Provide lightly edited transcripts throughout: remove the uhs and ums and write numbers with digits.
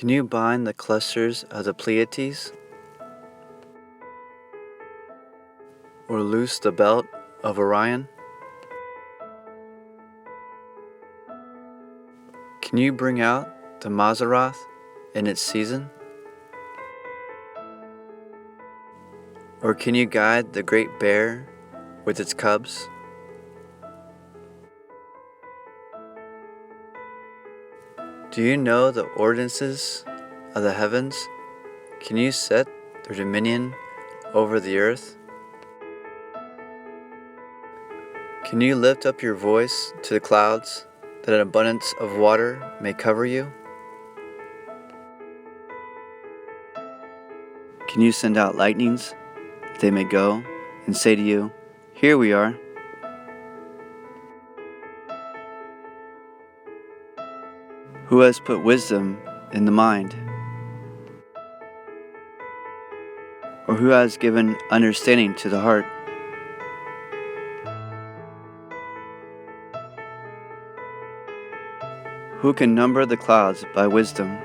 Can you bind the clusters of the Pleiades, or loose the belt of Orion? Can you bring out the Mazzaroth in its season? Or can you guide the great bear with its cubs? Do you know the ordinances of the heavens? Can you set their dominion over the earth? Can you lift up your voice to the clouds, that an abundance of water may cover you? Can you send out lightnings, that they may go and say to you, "Here we are"? Who has put wisdom in the mind? Or who has given understanding to the heart? Who can number the clouds by wisdom?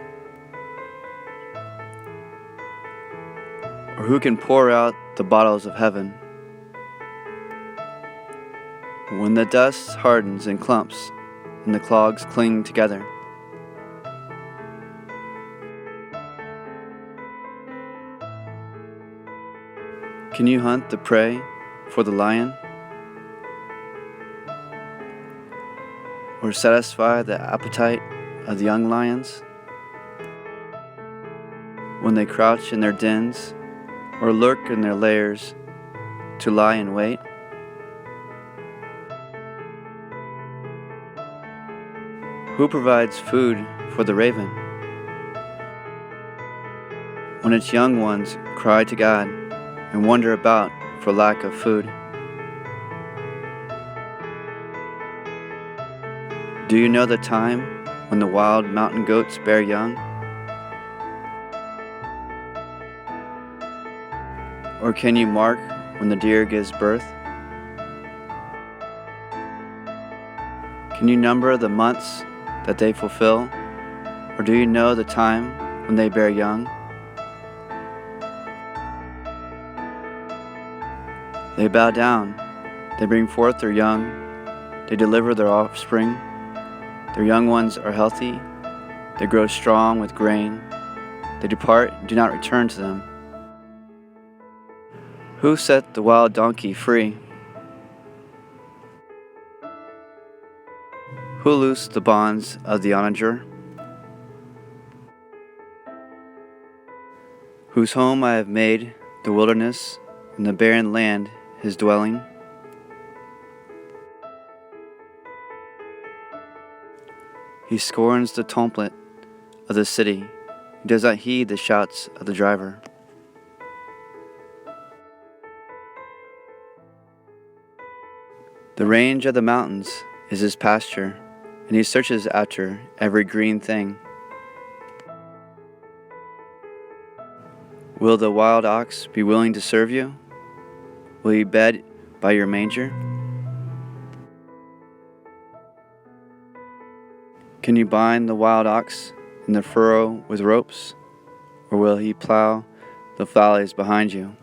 Or who can pour out the bottles of heaven? When the dust hardens in clumps and the clogs cling together, can you hunt the prey for the lion? Or satisfy the appetite of the young lions? When they crouch in their dens, or lurk in their lairs to lie in wait? Who provides food for the raven when its young ones cry to God and wander about for lack of food? Do you know the time when the wild mountain goats bear young? Or can you mark when the deer gives birth? Can you number the months that they fulfill? Or do you know the time when they bear young? They bow down, they bring forth their young, they deliver their offspring. Their young ones are healthy, they grow strong with grain, they depart and do not return to them. Who set the wild donkey free? Who loosed the bonds of the onager? Whose home I have made the wilderness, and the barren land his dwelling? He scorns the tumult of the city. He does not heed the shouts of the driver. The range of the mountains is his pasture, and he searches after every green thing. Will the wild ox be willing to serve you? Will he bed by your manger? Can you bind the wild ox in the furrow with ropes, or will he plow the valleys behind you?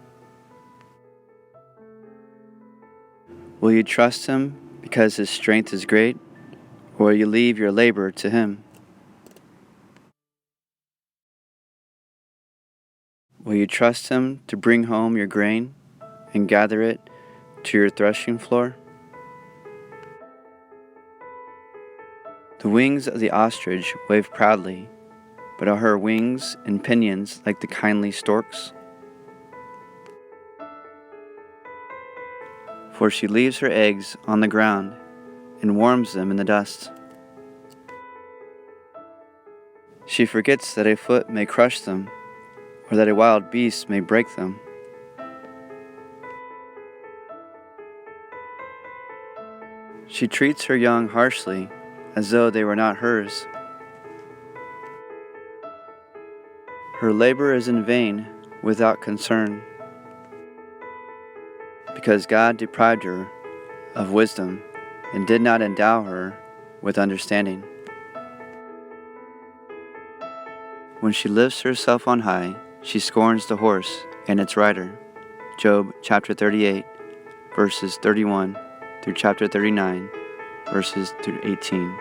Will you trust him because his strength is great, or will you leave your labor to him? Will you trust him to bring home your grain and gather it to your threshing floor? The wings of the ostrich wave proudly, but are her wings and pinions like the kindly stork's? For she leaves her eggs on the ground and warms them in the dust. She forgets that a foot may crush them, or that a wild beast may break them. She treats her young harshly, as though they were not hers. Her labor is in vain, without concern, because God deprived her of wisdom and did not endow her with understanding. When she lifts herself on high, she scorns the horse and its rider. Job chapter 38, verses 31 through chapter 39, verses through 18.